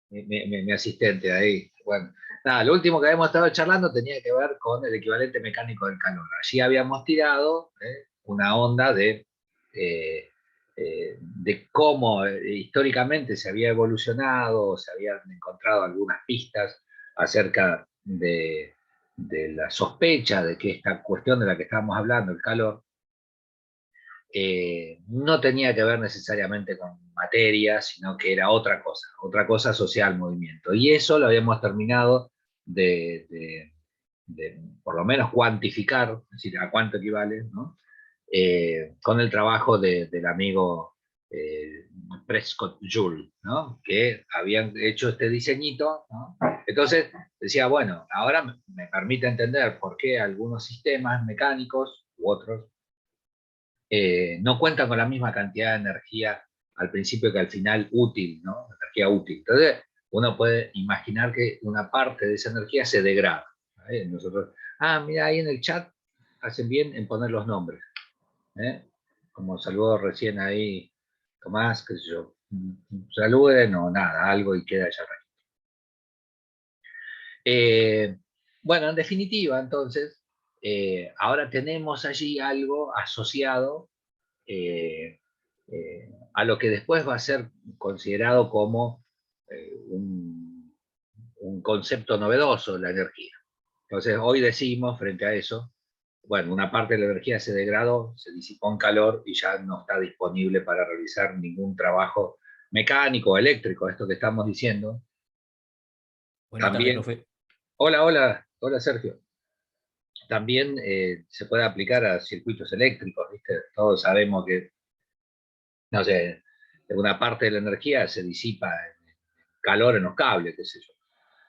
mi asistente ahí. Bueno, nada, lo último que habíamos estado charlando tenía que ver con el equivalente mecánico del calor. Allí habíamos tirado una onda de cómo históricamente se había evolucionado, se habían encontrado algunas pistas acerca de la sospecha de que esta cuestión de la que estábamos hablando, el calor, no tenía que ver necesariamente con materia, sino que era otra cosa asociada al movimiento. Y eso lo habíamos terminado de por lo menos cuantificar, es decir, a cuánto equivale, ¿no? Con el trabajo del amigo Prescott Joule, ¿no? Que habían hecho este diseñito, ¿no? Entonces decía, bueno, ahora me permite entender por qué algunos sistemas mecánicos u otros no cuentan con la misma cantidad de energía al principio que al final útil, ¿no? Energía útil. Entonces, uno puede imaginar que una parte de esa energía se degrada. Nosotros, mira, ahí en el chat hacen bien en poner los nombres. Como saludó recién ahí Tomás, qué sé yo, saluden o nada, algo y queda ya. Bueno, en definitiva, entonces, ahora tenemos allí algo asociado a lo que después va a ser considerado como un concepto novedoso, la energía. Entonces, hoy decimos frente a eso, bueno, una parte de la energía se degradó, se disipó en calor y ya no está disponible para realizar ningún trabajo mecánico o eléctrico, esto que estamos diciendo. Buenas tardes, profe. Hola, hola, hola Sergio. También se puede aplicar a circuitos eléctricos, ¿viste? Todos sabemos que, no sé, una parte de la energía se disipa en calor en los cables, qué sé yo.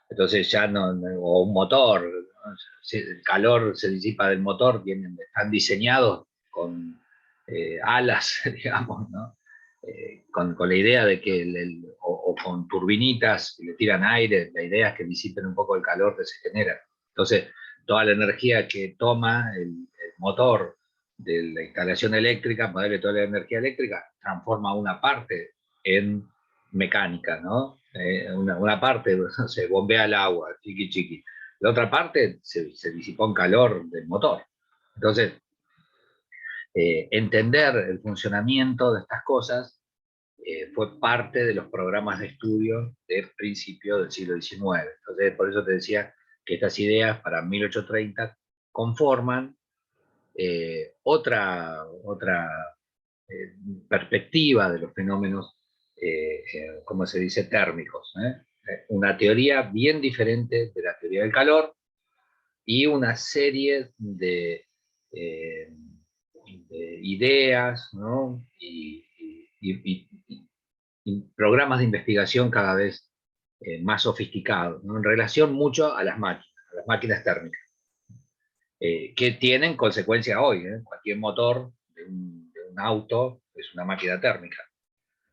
Entonces ya o un motor, ¿no? El calor se disipa del motor, están diseñados con alas, digamos, ¿no? Con la idea de que, o con turbinitas que le tiran aire, la idea es que disipen un poco el calor que se genera. Entonces, toda la energía que toma el motor de la instalación eléctrica, ponerle toda la energía eléctrica, transforma una parte en mecánica, ¿no? Una parte se bombea el agua, chiqui chiqui. La otra parte se disipó en calor del motor. Entonces, entender el funcionamiento de estas cosas fue parte de los programas de estudio de principio del siglo XIX. Entonces, por eso te decía que estas ideas para 1830 conforman otra perspectiva de los fenómenos, como se dice, térmicos. Una teoría bien diferente de la teoría del calor y una serie de ideas, ¿no? Y programas de investigación cada vez más sofisticados, ¿no? En relación mucho a las máquinas térmicas, que tienen consecuencia hoy. Cualquier motor de un auto es una máquina térmica.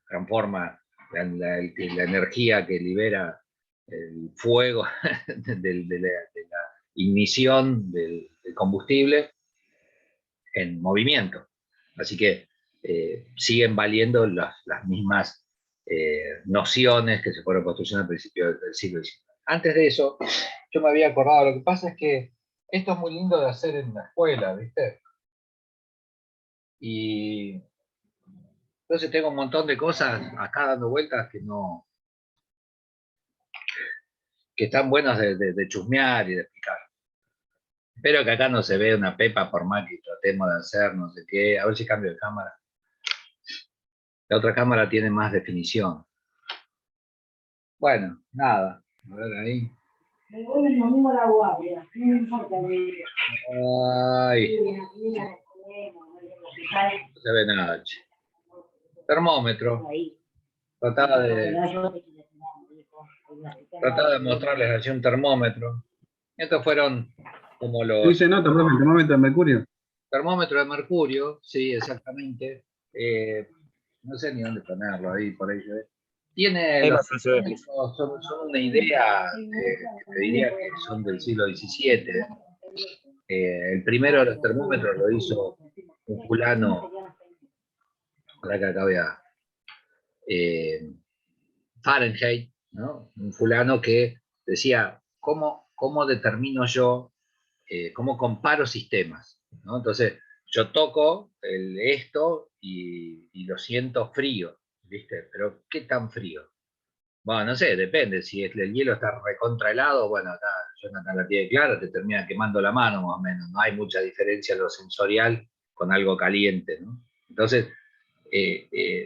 Transforma la energía que libera el fuego de la ignición del combustible en movimiento. Así que siguen valiendo las mismas nociones que se fueron construyendo al principio del siglo XIX. Antes de eso, yo me había acordado, lo que pasa es que esto es muy lindo de hacer en la escuela, ¿viste? Y entonces tengo un montón de cosas acá dando vueltas que están buenas de chusmear y de explicar. Espero que acá no se vea una pepa por más que tratemos de hacer no sé qué. A ver si cambio de cámara. La otra cámara tiene más definición. Bueno, nada. A ver ahí. Ay. No se ve nada. Termómetro. Trataba de mostrarles así un termómetro. Estos fueron como los... Sí, se nota, profe, el termómetro de mercurio. Termómetro de mercurio, sí, exactamente. No sé ni dónde ponerlo, ahí por ahí. Tiene son una idea que te diría que son del siglo XVII. El primero de los termómetros lo hizo un fulano, para que acá vea, Fahrenheit, ¿no? Un fulano que decía, ¿cómo determino yo, cómo comparo sistemas? ¿No? Entonces, yo toco esto y lo siento frío, ¿viste? Pero ¿qué tan frío? Bueno, no sé, depende. Si el hielo está recontra helado, bueno, acá Jonathan la tiene clara, te termina quemando la mano más o menos. No hay mucha diferencia en lo sensorial con algo caliente, ¿no? Entonces,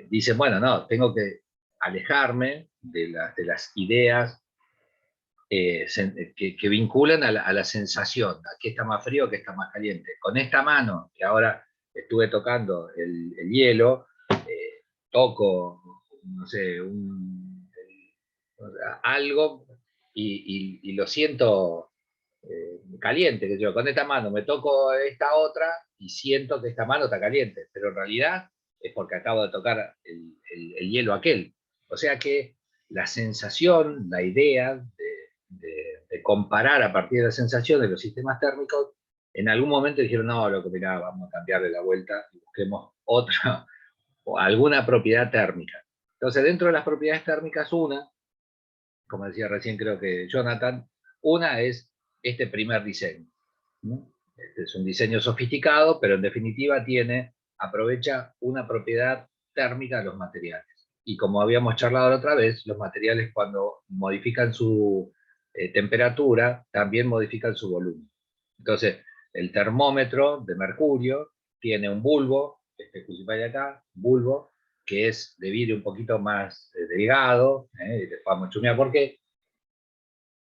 dicen, bueno, no, tengo que alejarme de las ideas que vinculan a la sensación, a qué está más frío, qué está más caliente. Con esta mano, que ahora estuve tocando el hielo, toco, no sé, algo y lo siento caliente, que yo con esta mano me toco esta otra y siento que esta mano está caliente, pero en realidad es porque acabo de tocar el hielo aquel. O sea que la sensación, la idea de comparar a partir de la sensación de los sistemas térmicos, en algún momento dijeron, no, lo que mirá, vamos a cambiarle la vuelta y busquemos otra o alguna propiedad térmica. Entonces, dentro de las propiedades térmicas, una, como decía recién creo que Jonathan, una es este primer diseño, ¿no? Este es un diseño sofisticado, pero en definitiva aprovecha una propiedad térmica de los materiales. Y como habíamos charlado la otra vez, los materiales cuando modifican su temperatura, también modifican su volumen. Entonces, el termómetro de mercurio tiene un bulbo, este que de acá, bulbo, que es de vidrio un poquito más delgado, y después vamos a chumear por qué,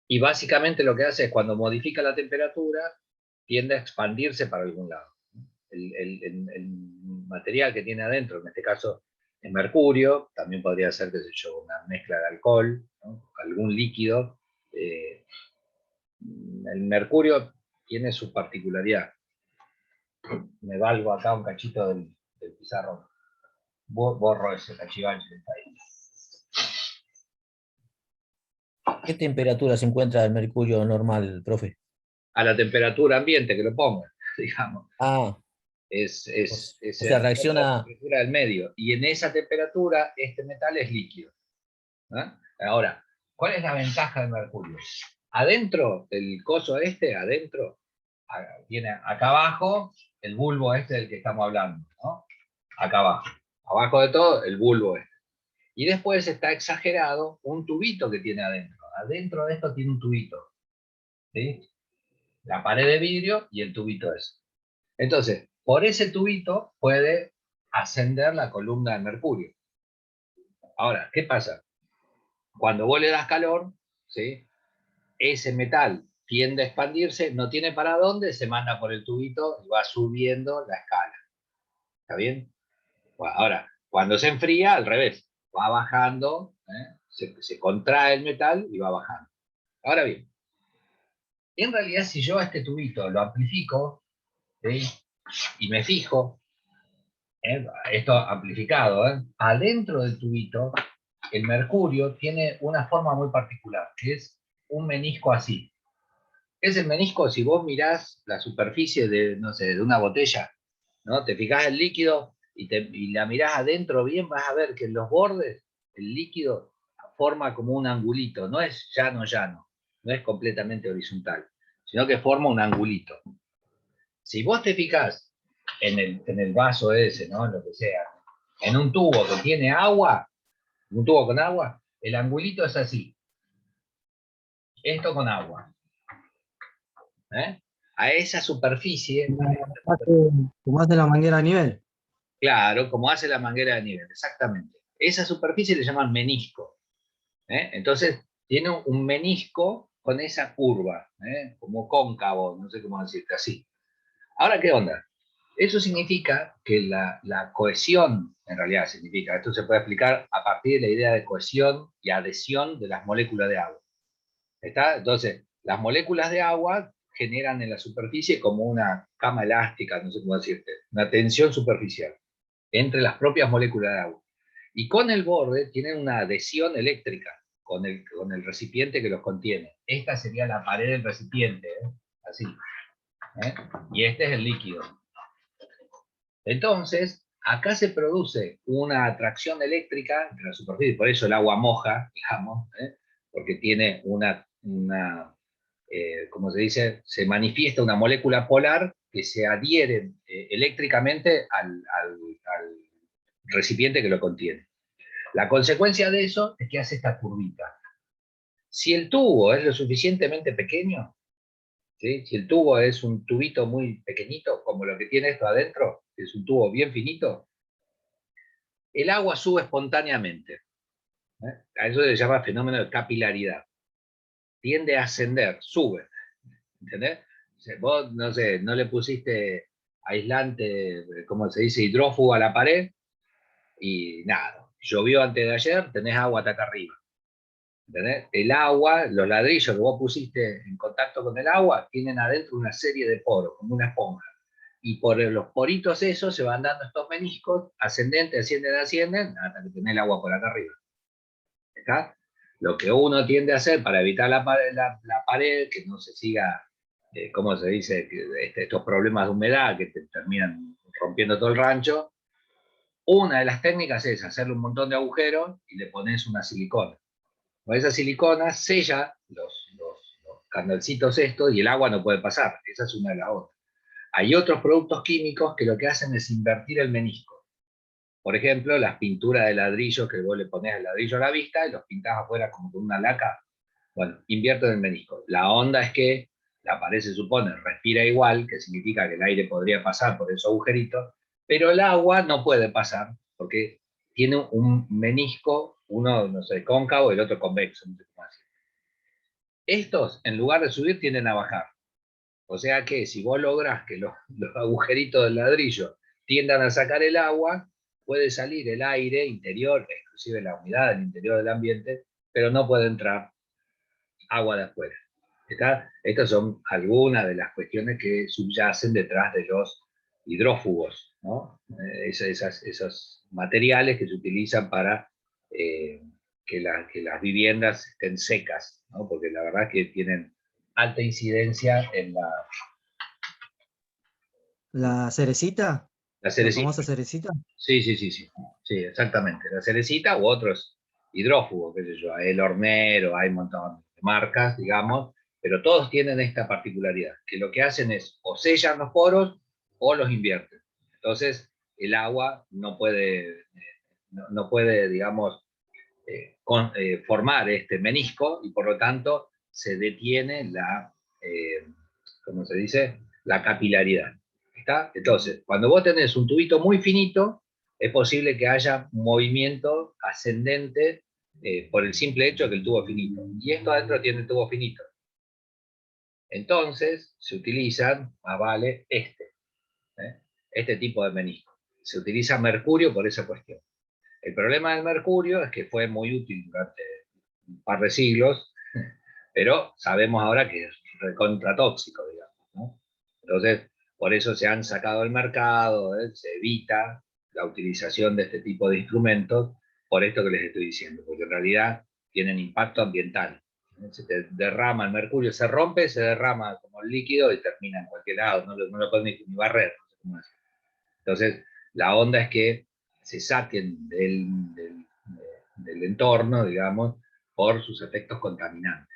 y básicamente lo que hace es cuando modifica la temperatura, tiende a expandirse para algún lado. El material que tiene adentro, en este caso es mercurio, también podría ser, qué sé yo, una mezcla de alcohol, ¿no? Algún líquido. El mercurio tiene su particularidad. Me valgo acá un cachito del pizarrón. Borro ese cachivache que está ahí. ¿Qué temperatura se encuentra el mercurio normal, profe? A la temperatura ambiente que lo ponga, digamos. Ah, Es o sea, la reacciona. temperatura del medio. Y en esa temperatura, este metal es líquido. ¿Eh? Ahora, ¿cuál es la ventaja del mercurio? Adentro del coso adentro, tiene acá abajo el bulbo del que estamos hablando, ¿no? Acá abajo. Abajo de todo, el bulbo Y después está exagerado un tubito que tiene adentro. Adentro de esto tiene un tubito. ¿Sí? La pared de vidrio y el tubito ese. Entonces, por ese tubito puede ascender la columna de mercurio. Ahora, ¿qué pasa? Cuando vos le das calor, ¿sí? Ese metal tiende a expandirse, no tiene para dónde, se manda por el tubito y va subiendo la escala. ¿Está bien? Bueno, ahora, cuando se enfría, al revés, va bajando, se contrae el metal y va bajando. Ahora bien, en realidad si yo a este tubito lo amplifico, ¿sí? Y me fijo, esto amplificado, adentro del tubito, el mercurio tiene una forma muy particular, que es un menisco así. Es el menisco, si vos mirás la superficie de, no sé, de una botella, ¿no? Te fijás el líquido y la mirás adentro bien, vas a ver que en los bordes el líquido forma como un angulito, no es llano, no es completamente horizontal, sino que forma un angulito. Si vos te fijás en el vaso ese, ¿no? Lo que sea, en un tubo que tiene agua, un tubo con agua, el angulito es así. Esto con agua. A esa superficie, Como hace la manguera a nivel. claro, como hace la manguera de nivel, exactamente. Esa superficie le llaman menisco. Entonces, tiene un menisco con esa curva, como cóncavo, no sé cómo decirte, así. Ahora, ¿qué onda? Eso significa que la cohesión, en realidad significa, esto se puede explicar a partir de la idea de cohesión y adhesión de las moléculas de agua. ¿Está? Entonces, las moléculas de agua generan en la superficie como una cama elástica, no sé cómo decirte, una tensión superficial entre las propias moléculas de agua. Y con el borde tienen una adhesión eléctrica con el recipiente que los contiene. Esta sería la pared del recipiente, así. Y este es el líquido. Entonces, acá se produce una atracción eléctrica entre la superficie, por eso el agua moja, digamos, porque tiene como se dice, se manifiesta una molécula polar que se adhiere eléctricamente al recipiente que lo contiene. La consecuencia de eso es que hace esta curvita. Si el tubo es lo suficientemente pequeño, ¿sí? Si el tubo es un tubito muy pequeñito, como lo que tiene esto adentro, que es un tubo bien finito, el agua sube espontáneamente. A eso se llama fenómeno de capilaridad. Tiende a ascender, sube. ¿Entendés? O sea, vos, no sé, no le pusiste aislante, como se dice, hidrófugo a la pared, y nada. Llovió antes de ayer, tenés agua hasta acá arriba. ¿Entendés? El agua, los ladrillos que vos pusiste en contacto con el agua, tienen adentro una serie de poros, como una esponja. Y por los poritos esos se van dando estos meniscos, ascendentes, ascienden, hasta que tenés el agua por acá arriba. ¿Está? Lo que uno tiende a hacer para evitar la pared, que no se siga, ¿cómo se dice? Estos problemas de humedad que te terminan rompiendo todo el rancho, una de las técnicas es hacerle un montón de agujeros y le pones una silicona. Con esa silicona sella los canalcitos estos y el agua no puede pasar. Esa es una de las otras. Hay otros productos químicos que lo que hacen es invertir el menisco. Por ejemplo, las pinturas de ladrillo que vos le ponés el ladrillo a la vista y los pintás afuera como con una laca. Bueno, invierten el menisco. La onda es que la pared se supone respira igual, que significa que el aire podría pasar por esos agujeritos, pero el agua no puede pasar porque tiene un menisco, uno, no sé, cóncavo y el otro convexo. No sé cómo decir. Estos, en lugar de subir, tienden a bajar. O sea que si vos lográs que los agujeritos del ladrillo tiendan a sacar el agua, puede salir el aire interior, inclusive la humedad del interior del ambiente, pero no puede entrar agua de afuera. Estas son algunas de las cuestiones que subyacen detrás de los hidrófugos, ¿no? Esos materiales que se utilizan para que las viviendas estén secas, ¿no? Porque la verdad es que tienen alta incidencia en La cerecita, la la cerecita. famosa cerecita. Sí, sí, sí, sí. Sí, exactamente. La cerecita u otros hidrófugos, qué sé yo. El hornero, hay un montón de marcas, digamos, pero todos tienen esta particularidad, que lo que hacen es o sellan los poros o los invierten. Entonces, el agua no puede digamos, formar este menisco y por lo tanto se detiene ¿cómo se dice? La capilaridad. ¿Está? Entonces, cuando vos tenés un tubito muy finito, es posible que haya movimiento ascendente por el simple hecho de que el tubo es finito. Y esto adentro tiene el tubo finito. Entonces, se utilizan, más vale, este tipo de menisco. Se utiliza mercurio por esa cuestión. El problema del mercurio es que fue muy útil durante un par de siglos, pero sabemos ahora que es recontra tóxico, digamos, ¿no? Entonces, por eso se han sacado del mercado, se evita la utilización de este tipo de instrumentos, por esto que les estoy diciendo, porque en realidad tienen impacto ambiental. Se te derrama el mercurio, se rompe, se derrama como el líquido y termina en cualquier lado, no lo pueden ni barrer. No sé cómo decir. Entonces, la onda es que se saquen del entorno, digamos, por sus efectos contaminantes.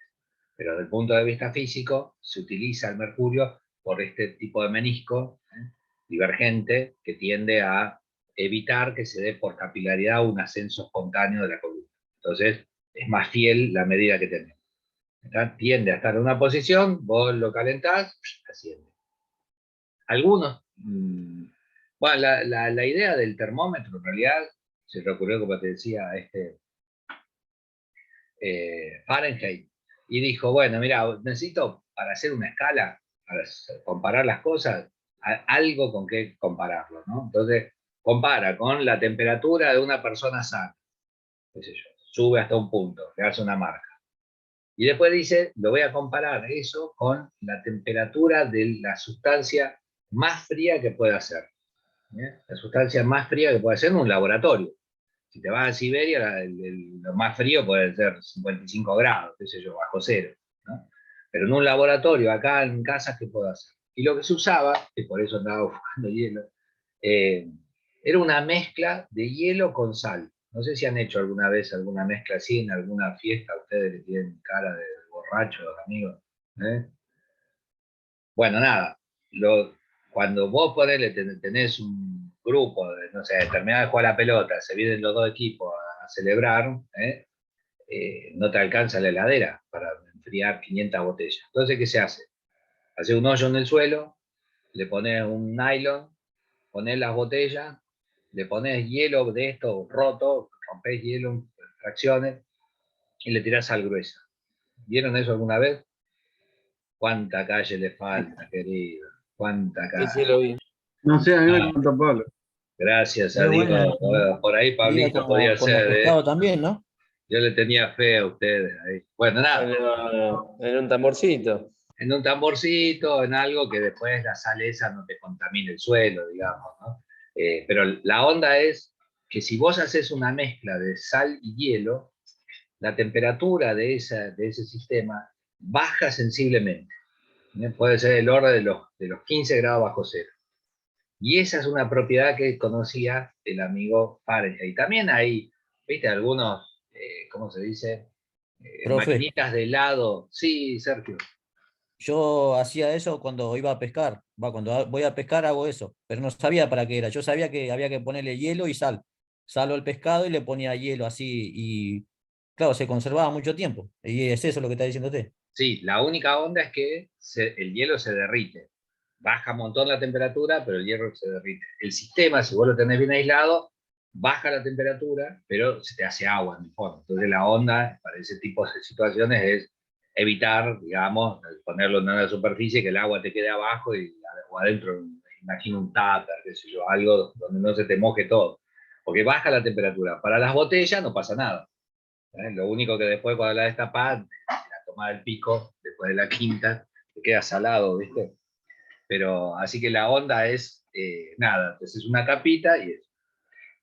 Pero desde el punto de vista físico, se utiliza el mercurio por este tipo de menisco divergente que tiende a evitar que se dé por capilaridad un ascenso espontáneo de la columna. Entonces, es más fiel la medida que tenemos. Tiende a estar en una posición, vos lo calentás, asciende. Algunos, bueno, la idea del termómetro en realidad se le ocurrió, como te decía, a Fahrenheit, y dijo, bueno, mira, necesito para hacer una escala, para comparar las cosas, algo con qué compararlo, ¿no? Entonces, compara con la temperatura de una persona sana, qué sé yo, sube hasta un punto, le hace una marca. Y después dice, lo voy a comparar eso con la temperatura de la sustancia más fría que pueda ser. La sustancia más fría que puede ser en un laboratorio. Si te vas a Siberia, lo más frío puede ser 55 grados, qué sé yo, bajo cero, ¿no? Pero en un laboratorio, acá en casa, ¿qué puedo hacer? Y lo que se usaba, que por eso andaba buscando hielo, era una mezcla de hielo con sal. No sé si han hecho alguna vez alguna mezcla así en alguna fiesta, ustedes que tienen cara de borrachos, amigos. ¿Eh? Bueno, nada, cuando vos ponele, tenés un grupo, no sé, terminás de jugar la pelota, se vienen los dos equipos a celebrar, no te alcanza la heladera para enfriar 500 botellas. Entonces, ¿qué se hace? Haces un hoyo en el suelo, le pones un nylon, pones las botellas, le pones hielo de esto roto, rompés hielo en fracciones y le tirás sal gruesa. ¿Vieron eso alguna vez? ¿Cuánta calle le falta, querido? ¿Cuánta Sí, calle? sí, lo vi. No sé, a mí me Ah, contó Pablo. gracias a Es Dios. buena esa, ¿no? Por ahí Iba Pablito podía con los ser, ¿eh? pescados también, ¿no? Yo le tenía fe a ustedes ahí. Bueno, nada, En un tamborcito. en un tamborcito, en algo que después la sal esa no te contamine el suelo, digamos, ¿no? Pero la onda es que si vos haces una mezcla de sal y hielo, la temperatura de ese sistema baja sensiblemente. Puede ser el orden de los 15 grados bajo cero. Y esa es una propiedad que conocía el amigo Fahrenheit. Y también hay, viste, algunos, ¿cómo se dice? Profe, Maquinitas de helado. Sí, Sergio. yo hacía eso cuando iba a pescar. Cuando voy a pescar hago eso, pero no sabía para qué era. Yo sabía que había que ponerle hielo y sal. Salo el pescado y le ponía hielo así y claro, se conservaba mucho tiempo. Y es eso lo que está diciendo usted. Sí, la única onda es que el hielo se derrite. Baja un montón la temperatura, pero el hielo se derrite. El sistema, si vos lo tenés bien aislado, baja la temperatura, pero se te hace agua en el fondo. Entonces la onda para ese tipo de situaciones es evitar, digamos, ponerlo en una superficie, que el agua te quede abajo o adentro, imagino un tupper, qué sé yo, algo donde no se te moje todo. Porque baja la temperatura. Para las botellas no pasa nada. Lo único que después cuando la destapás, la tomás del pico, después de la quinta, te queda salado, ¿viste? Pero así que la onda es, nada, entonces es una capita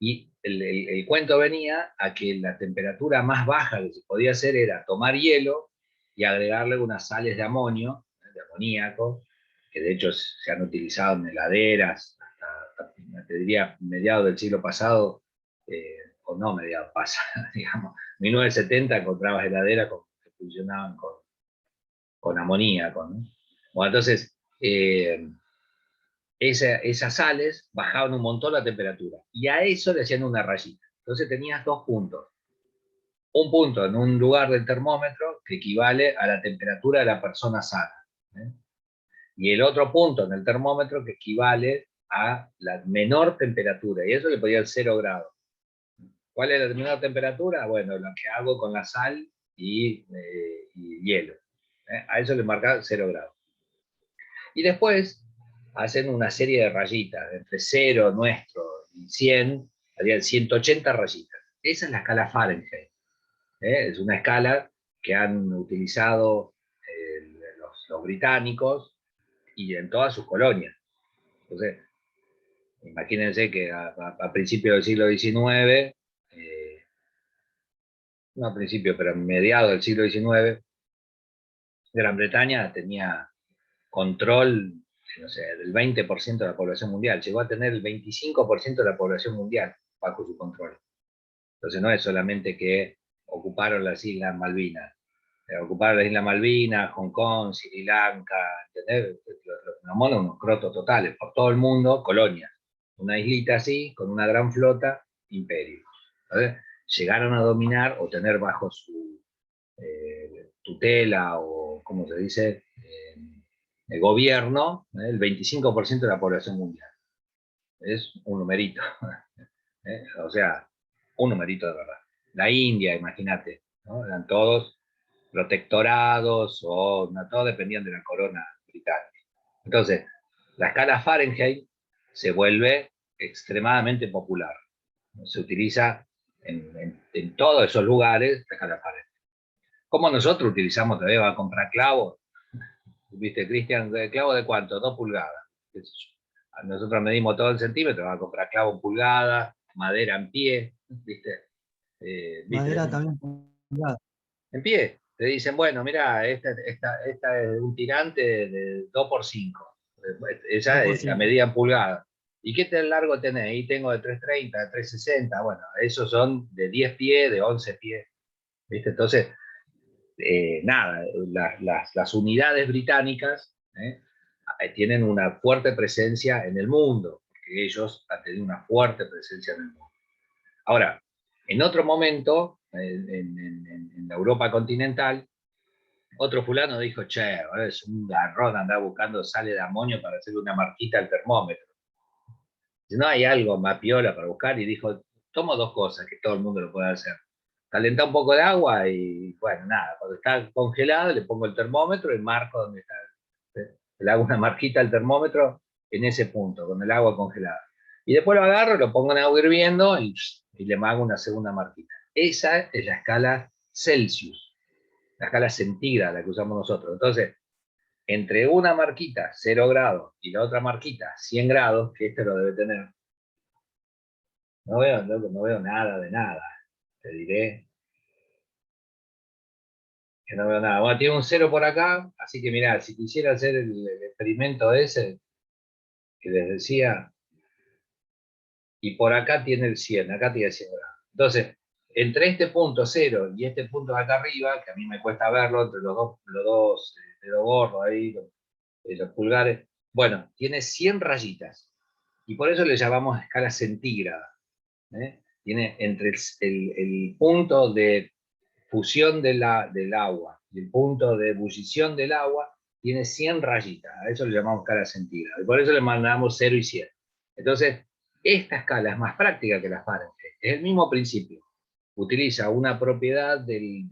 y el cuento venía a que la temperatura más baja que se podía hacer era tomar hielo y agregarle unas sales de amonio, de amoníaco, que de hecho se han utilizado en heladeras hasta te diría, mediados del siglo pasado, o no mediados, pasa, digamos, 1970 encontrabas heladeras que funcionaban con amoníaco, ¿no? Bueno, entonces, esas sales bajaban un montón la temperatura y a eso le hacían una rayita. Entonces tenías dos puntos. Un punto en un lugar del termómetro que equivale a la temperatura de la persona sana. ¿Eh? Y el otro punto en el termómetro que equivale a la menor temperatura. Y eso le podía el 0 grados. ¿Cuál es la menor temperatura? Bueno, lo que hago con la sal y hielo. A eso le marca 0 grados. Y después hacen una serie de rayitas, entre 0 nuestro y 100, habían 180 rayitas. Esa es la escala Fahrenheit. Es una escala que han utilizado los británicos y en todas sus colonias. Entonces, imagínense que a principios del siglo XIX, no a principios, pero a mediados del siglo XIX, Gran Bretaña tenía control, no sé, del 20% de la población mundial. Llegó a tener el 25% de la población mundial bajo su control. Entonces no es solamente que ocuparon las Islas Malvinas. Ocuparon las Islas Malvinas, Hong Kong, Sri Lanka, ¿entendés? Los monos, unos crotos totales, por todo el mundo, colonias. Una islita así, con una gran flota, imperio. ¿Sabes? Llegaron a dominar o tener bajo su tutela o, ¿cómo se dice? El gobierno, el 25% de la población mundial. Es un numerito. O sea, un numerito de verdad. La India, imagínate, ¿no? Eran todos protectorados o no, todos dependían de la corona británica. Entonces, la escala Fahrenheit se vuelve extremadamente popular. Se utiliza en todos esos lugares la escala Fahrenheit. Como nosotros utilizamos todavía para comprar clavos, ¿viste, Cristian? ¿Clavo de cuánto? 2 pulgadas. Nosotros medimos todo en centímetros, va a comprar clavo en pulgada, madera en pie, ¿viste? ¿Viste? Madera también. En pie. Te dicen, bueno, mira, esta es un tirante de 2 por 5. Esa es la 2%. medida en pulgada. ¿Y qué tan largo tenés? Ahí tengo de 330, de 360, bueno, esos son de 10 pies, de 11 pies, ¿viste? Entonces, nada, las unidades británicas tienen una fuerte presencia en el mundo, porque ellos han tenido una fuerte presencia en el mundo. Ahora, en otro momento, en la Europa continental, otro fulano dijo, che, es un garrón andar buscando sales de amonio para hacer una marquita al termómetro. Si no hay algo más piola para buscar, y dijo, tomo dos cosas que todo el mundo lo puede hacer. Calentar un poco de agua y, bueno, nada, cuando está congelado le pongo el termómetro y marco donde está. Le hago una marquita al termómetro en ese punto, con el agua congelada. Y después lo agarro, lo pongo en agua hirviendo y le hago una segunda marquita. Esa es la escala Celsius, la escala centígrada, la que usamos nosotros. Entonces, entre una marquita, 0 grados, y la otra marquita, 100 grados, que este lo debe tener, no veo nada de nada. Te diré que no veo nada. Bueno, tiene un 0 por acá, así que mirá, si quisiera hacer el experimento ese que les decía, y por acá tiene el 100, acá tiene 100 grados. Entonces, entre este punto 0 y este punto de acá arriba, que a mí me cuesta verlo, entre los dos dedos gordos ahí, los pulgares, bueno, tiene 100 rayitas. Y por eso le llamamos escala centígrada. Tiene entre el punto de fusión del agua y el punto de ebullición del agua, tiene 100 rayitas. A eso le llamamos escala centígrada. Y por eso le mandamos 0 y 100. Entonces, esta escala es más práctica que la Fahrenheit. Es el mismo principio. Utiliza una propiedad del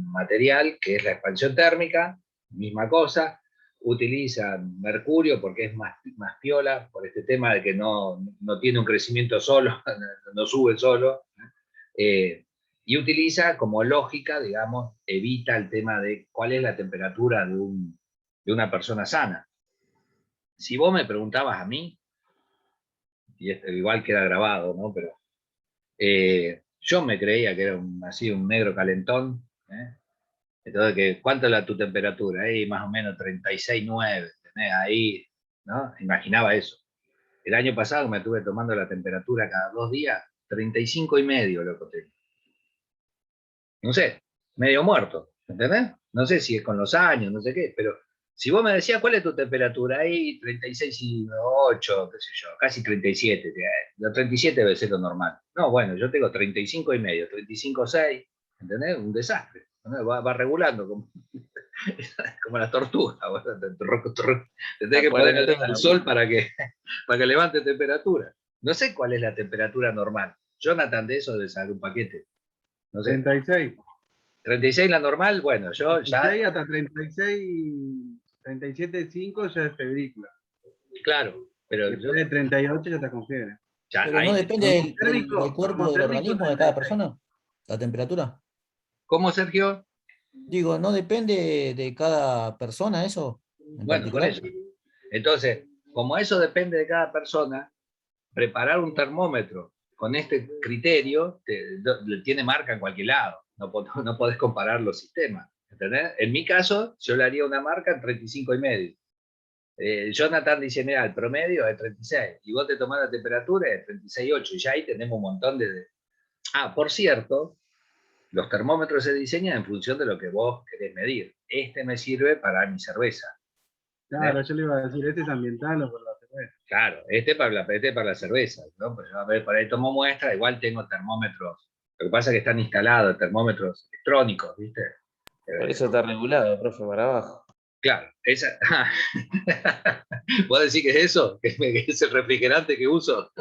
material, que es la expansión térmica, misma cosa. Utiliza mercurio porque es más piola, por este tema de que no tiene un crecimiento solo, no sube solo. Y utiliza como lógica, digamos, evita el tema de cuál es la temperatura de una persona sana. Si vos me preguntabas a mí, y esto igual queda grabado, ¿no? Pero yo me creía que era así un negro calentón, entonces, ¿cuánto es tu temperatura? Ahí más o menos 36,9, ¿tenés? Ahí, ¿no? Imaginaba eso. El año pasado me estuve tomando la temperatura cada 2 días, 35,5, loco. No sé, medio muerto, ¿entendés? No sé si es con los años, no sé qué, pero si vos me decías, ¿cuál es tu temperatura? Ahí 36,8, qué sé yo, casi 37. Los 37 debe ser lo normal. No, bueno, yo tengo 35,5, 35,6, ¿entendés? Un desastre. Va regulando como la tortuga. Tenés que poner al sol para que levante temperatura. No sé cuál es la temperatura normal. Jonathan de eso debe saber un paquete. No sé. 36. 36 la normal, bueno, yo 36 ya. hasta 36, 37,5 ya es febrícula. Claro, pero después de 38 ya te confiere. Pero no depende del cuerpo del organismo de cada 36. persona, la temperatura. ¿Cómo, Sergio? Digo, ¿no depende de cada persona eso en Bueno, por particular? eso. Entonces, como eso depende de cada persona, preparar un termómetro con este criterio tiene marca en cualquier lado. No podés comparar los sistemas. ¿Entendés? En mi caso, yo le haría una marca en 35,5. Jonathan dice, mira, el promedio es 36, y vos te tomás la temperatura de 36,8, y ya ahí tenemos un montón de... Ah, por cierto, los termómetros se diseñan en función de lo que vos querés medir. Este me sirve para mi cerveza. Claro, yo le iba a decir, este es ambiental o por la cerveza. Claro, este para la cerveza, ¿no? Pues yo, a ver, por ahí tomo muestra, igual tengo termómetros. Lo que pasa es que están instalados termómetros electrónicos, ¿viste? Por eso está regulado, profe, para abajo. Claro, esa... ¿Vos decís que es eso? ¿Que es el refrigerante que uso?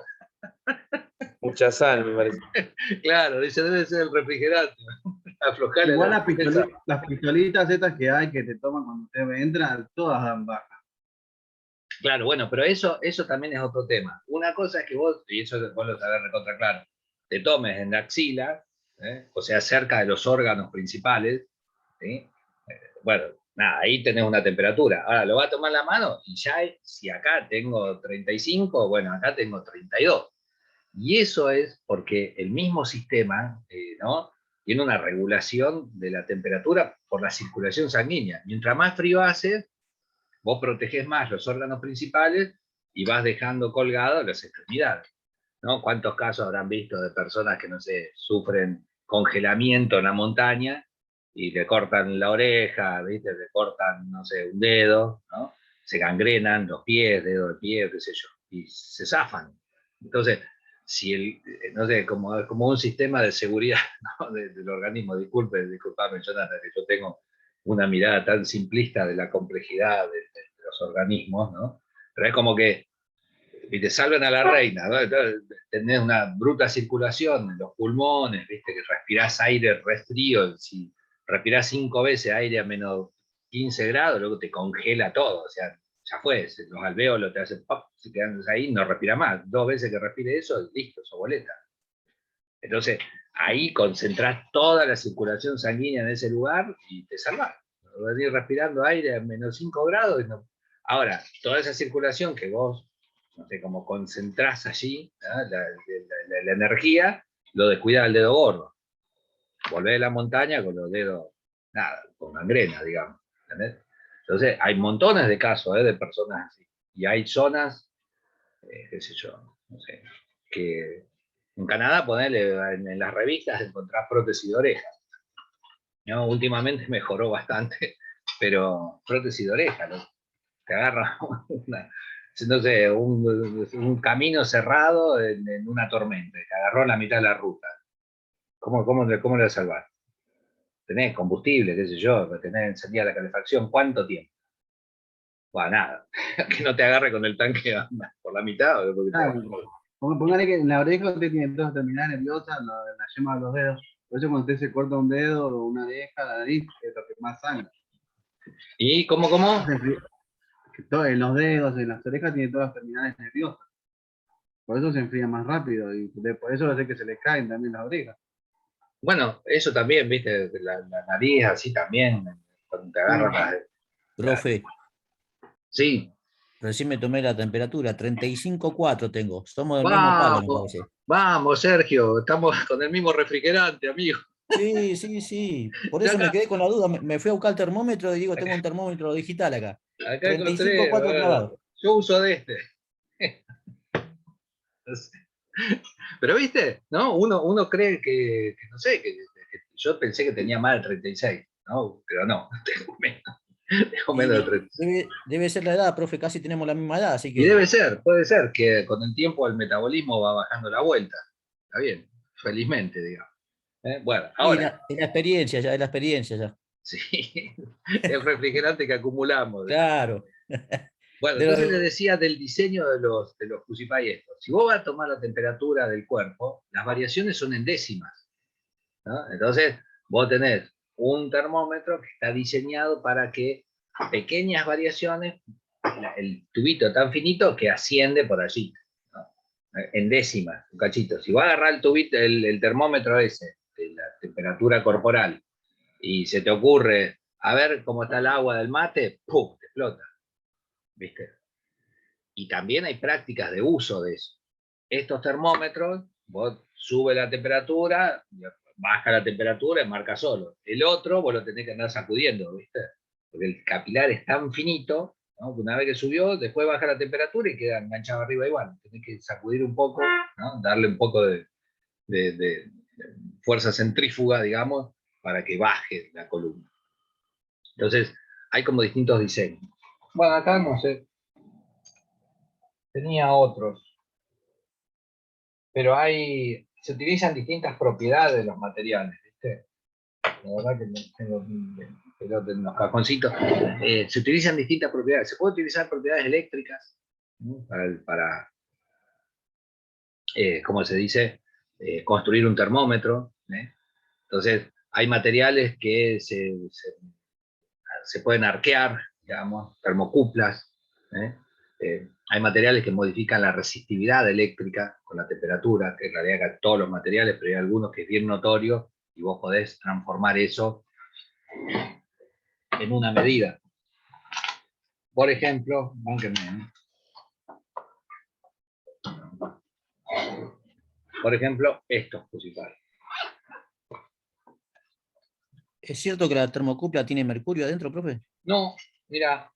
Mucha sal, me parece. Claro, ese debe ser el refrigerante. Aflojar Igual las pistolitas estas que hay que te toman cuando usted entra, todas dan baja. Claro, bueno, pero eso también es otro tema. Una cosa es que vos, y eso vos lo sabés recontra claro, te tomes en la axila, o sea, cerca de los órganos principales, ¿sí? Bueno, nada, ahí tenés una temperatura. Ahora, lo va a tomar la mano y ya, si acá tengo 35, bueno, acá tengo 32. Y eso es porque el mismo sistema, ¿no? Tiene una regulación de la temperatura por la circulación sanguínea. Mientras más frío hace, vos protegés más los órganos principales y vas dejando colgado las extremidades, ¿no? ¿Cuántos casos habrán visto de personas que, no sé, sufren congelamiento en la montaña y le cortan la oreja, ¿viste? Le cortan, no sé, un dedo, ¿no? Se gangrenan los pies, dedos de pie, qué sé yo, y se zafan. Entonces, si el, no sé, como un sistema de seguridad, ¿no? del organismo, disculpame, Jonathan, que yo tengo una mirada tan simplista de la complejidad de los organismos, ¿no? Pero es como que y te salvan a la reina, ¿no? Entonces, tenés una bruta circulación en los pulmones, viste que respirás aire re frío, si respirás 5 veces aire a menos 15 grados, luego te congela todo, o sea, ya fue, los alvéolos te hacen pop, se quedan ahí, no respira más, 2 veces que respire eso, listo, sos boleta. Entonces, ahí concentrás toda la circulación sanguínea en ese lugar y te salvás. Venís respirando aire a menos 5 grados. Y no. Ahora, toda esa circulación que vos, no sé, como concentrás allí, ¿no? la energía, lo descuida el dedo gordo. Volvés de la montaña con los dedos, nada, con gangrena, digamos. ¿Entendés? Entonces, hay montones de casos de personas así. Y hay zonas, qué sé yo, no sé, que en Canadá, ponerle en las revistas encontrás prótesis de oreja. ¿No? Últimamente mejoró bastante, pero prótesis de oreja, ¿no? Te agarra una, no sé, un camino cerrado en una tormenta, te agarró la mitad de la ruta. ¿Cómo le salvás? Tenés combustible, qué sé yo, tenés encendida la calefacción, ¿cuánto tiempo? Bueno, nada, que no te agarre con el tanque por la mitad. Claro. Póngale que en la oreja usted tiene todas las terminales nerviosas, la yema de los dedos. Por eso cuando usted se corta un dedo o una oreja, la nariz, es lo que más sangra. ¿Y cómo? En los dedos, en las orejas tiene todas las terminales nerviosas. Por eso se enfría más rápido y por eso hace que se les caen también las orejas. Bueno, eso también, viste, la nariz así también, cuando te agarran Profe, sí. recién me tomé la temperatura, 35,4 tengo. Somos del mismo palo, me Vamos, parece. vamos, Sergio, estamos con el mismo refrigerante, amigo. Sí, sí, sí. Por Yo eso me acá, quedé con la duda. Me fui a buscar el termómetro y digo, tengo un termómetro digital acá. acá encontré, 35,4 clavados. yo uso de este. Pero viste, ¿no? Uno cree que no sé, que yo pensé que tenía más de 36, ¿no? Pero no, tengo menos de Y 36. debe ser la edad, profe, casi tenemos la misma edad, así Y que. puede ser que con el tiempo el metabolismo va bajando la vuelta. Está bien, felizmente, digamos. Bueno, Y ahora, es la experiencia ya, es la experiencia ya. sí, el refrigerante que acumulamos. Claro. Bueno, De entonces les lo- decía del diseño de los Crucify estos. Si vos vas a tomar la temperatura del cuerpo, las variaciones son en décimas, ¿no? Entonces, vos tenés un termómetro que está diseñado para que pequeñas variaciones, el tubito tan finito que asciende por allí, ¿no? En décimas, un cachito. Si vos agarrás el tubito, el termómetro ese, de la temperatura corporal, y se te ocurre, a ver cómo está el agua del mate, ¡pum! Te explota, ¿viste? Y también hay prácticas de uso de eso. Estos termómetros, vos sube la temperatura, baja la temperatura y marca solo. El otro, vos lo tenés que andar sacudiendo, ¿viste? Porque el capilar es tan finito, ¿no? Que una vez que subió, después baja la temperatura y queda enganchado arriba igual. Tenés que sacudir un poco, ¿no? Darle un poco de fuerza centrífuga, digamos, para que baje la columna. Entonces, hay como distintos diseños. Bueno, acá no sé, tenía otros, pero se utilizan distintas propiedades de los materiales, ¿viste? La verdad que tengo en los cajoncitos. Se utilizan distintas propiedades. Se puede utilizar propiedades eléctricas, ¿no? ¿Cómo se dice? Construir un termómetro, ¿eh? Entonces, hay materiales que se pueden arquear, digamos, termocuplas, ¿eh? Hay materiales que modifican la resistividad eléctrica con la temperatura, que en realidad todos los materiales, pero hay algunos que es bien notorio y vos podés transformar eso en una medida. Por ejemplo, por ejemplo, estos crucifijos. ¿Es cierto que la termocupla tiene mercurio adentro, profe? No, mira,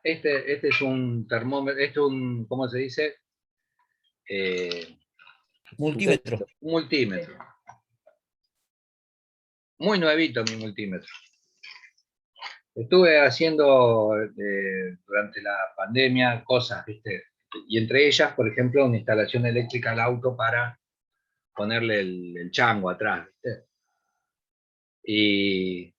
Este es un termómetro, este es un, ¿cómo se dice? Multímetro. Un multímetro. Muy nuevito mi multímetro. Estuve haciendo durante la pandemia cosas, ¿viste? Y entre ellas, por ejemplo, una instalación eléctrica al auto para ponerle el chango atrás, ¿viste? Y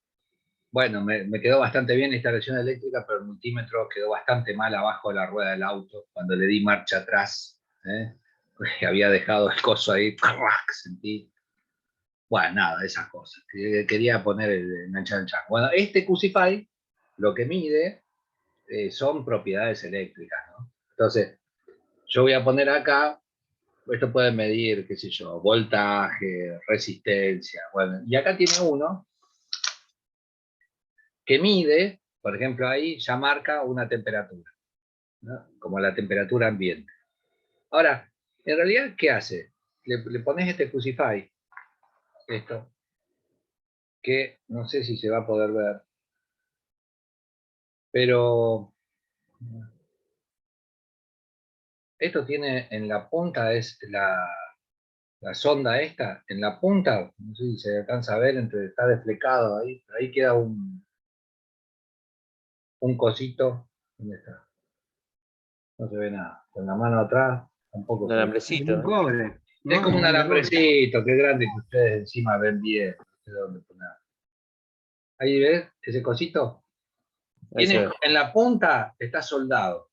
bueno, me quedó bastante bien la instalación eléctrica, pero el multímetro quedó bastante mal abajo de la rueda del auto cuando le di marcha atrás. Porque había dejado el coso ahí, ¡crack! Sentí. Bueno, nada, esas cosas. Quería poner enganchar el chango. Bueno, este Cusify lo que mide son propiedades eléctricas, ¿no? Entonces, yo voy a poner acá, esto puede medir, qué sé yo, voltaje, resistencia, bueno, y acá tiene uno que mide, por ejemplo, ahí ya marca una temperatura, ¿no? Como la temperatura ambiente. Ahora, en realidad, ¿qué hace? Le pones este Cusify, esto, que no sé si se va a poder ver, pero esto tiene en la punta, es la sonda esta, en la punta, no sé si se alcanza a ver, está desflecado ahí, pero ahí queda un cosito. ¿Dónde está? No se ve nada. Con la mano atrás tampoco Un se ve. alambrecito, Un ¿no? cobre. Es ¿no? como un Un de cobre. alambrecito, qué grande que ustedes encima ven bien. No sé dónde poner. Ahí ves ese cosito. Ahí se Tiene, ve. en la punta está soldado.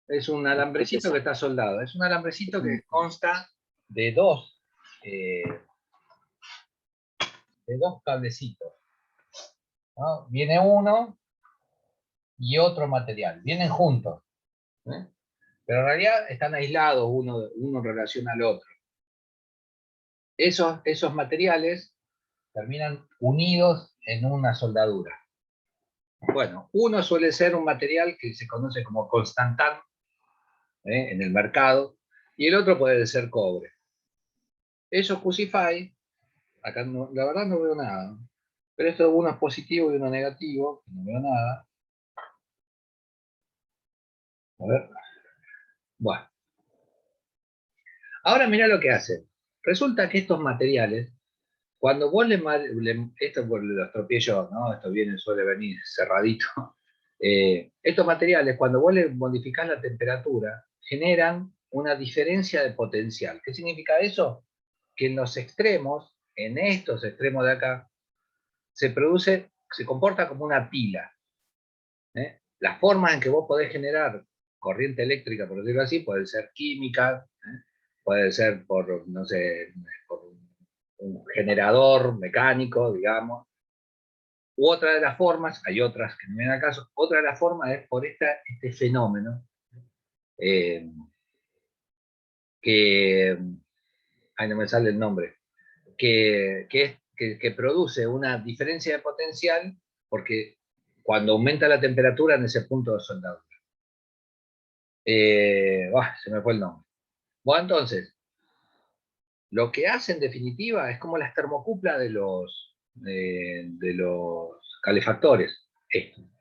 Es un ¿Qué es alambrecito eso? que está soldado. Es un alambrecito que consta de dos, cablecitos, ¿no? Viene uno y otro material. Vienen juntos, ¿eh? Pero en realidad están aislados uno en relación al otro. Esos materiales terminan unidos en una soldadura. Bueno, uno suele ser un material que se conoce como constantán en el mercado, y el otro puede ser cobre. Esos Cusify, acá no, la verdad no veo nada, pero esto uno es positivo y uno negativo, no veo nada. A ver, bueno. Ahora mira lo que hace. Resulta que estos materiales, cuando vos esto lo estropeé yo, ¿no? Esto suele venir cerradito. Estos materiales, cuando vos le modificás la temperatura, generan una diferencia de potencial. ¿Qué significa eso? Que en los extremos, en estos extremos de acá, se comporta como una pila. La forma en que vos podés generar corriente eléctrica, por decirlo así, puede ser química, puede ser por, no sé, por un generador mecánico, digamos. U otra de las formas, hay otras que no vienen al caso, otra de las formas es por este fenómeno eh, que, ay, no me sale el nombre, que produce una diferencia de potencial porque cuando aumenta la temperatura en ese punto de soldadura. Se me fue el nombre. Bueno, entonces, lo que hace en definitiva es como las termocuplas de los calefactores.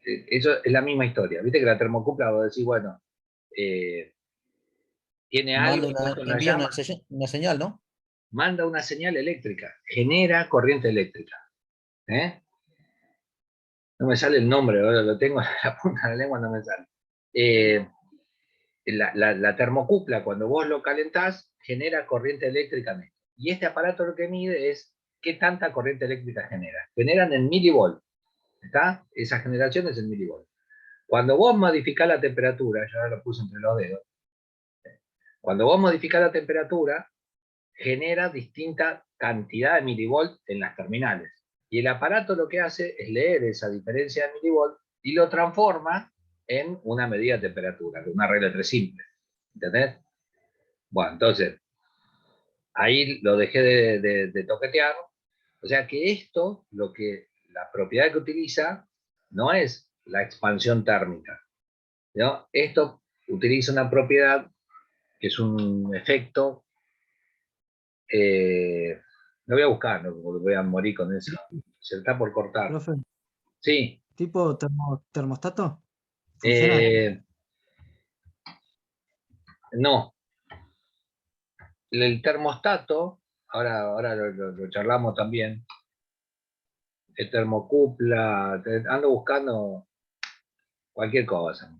Eso es la misma historia. Viste que la termocupla, vos decís, bueno, eh, tiene algo Manda puesto en la envía llama, una señal, ¿no? manda una señal eléctrica, genera corriente eléctrica. ¿Eh? No me sale el nombre, ahora lo tengo en la punta de la lengua, no me sale. La termocupla, cuando vos lo calentás, genera corriente eléctrica en esto. Y este aparato lo que mide es qué tanta corriente eléctrica genera. Generan en milivolt, ¿está? Esa generación es en milivolt. Cuando vos modificás la temperatura, yo ahora lo puse entre los dedos, cuando vos modificás la temperatura, genera distinta cantidad de milivolt en las terminales. Y el aparato lo que hace es leer esa diferencia de milivolt y lo transforma en una medida de temperatura, una regla de tres simple. ¿Entendés? Bueno, entonces, ahí lo dejé de toquetear. O sea que esto, la propiedad que utiliza, no es la expansión térmica, ¿no? Esto utiliza una propiedad que es un efecto, lo voy a buscar, ¿no? Porque voy a morir con eso. Se está por cortar. Profe, Sí, ¿Tipo termostato? ¿Funciona? No. El termostato, ahora lo charlamos también, el termocupla, ando buscando cualquier cosa.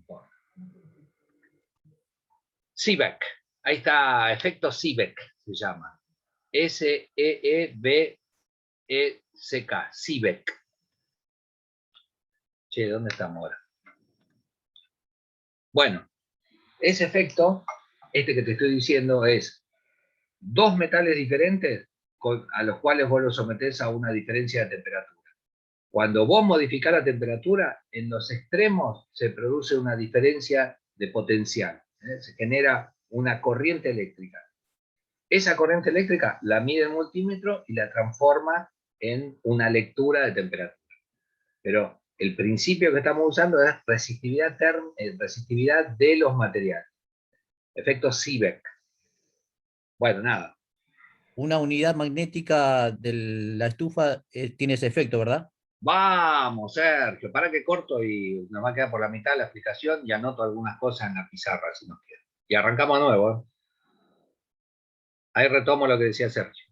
Seebeck, ahí está, efecto Seebeck se llama. S-E-E-B-E-C-K, Seebeck. Che, ¿dónde estamos ahora? Bueno, ese efecto, este que te estoy diciendo, es dos metales diferentes a los cuales vos los sometés a una diferencia de temperatura. Cuando vos modificás la temperatura, en los extremos se produce una diferencia de potencial. Se genera una corriente eléctrica. Esa corriente eléctrica la mide el multímetro y la transforma en una lectura de temperatura. Pero el principio que estamos usando es resistividad de los materiales. Efecto Seebeck. Bueno, nada. Una unidad magnética de la estufa tiene ese efecto, ¿verdad? Vamos, Sergio, para que corto y nos va a quedar por la mitad la explicación y anoto algunas cosas en la pizarra si nos queda. Y arrancamos a nuevo. Ahí retomo lo que decía Sergio.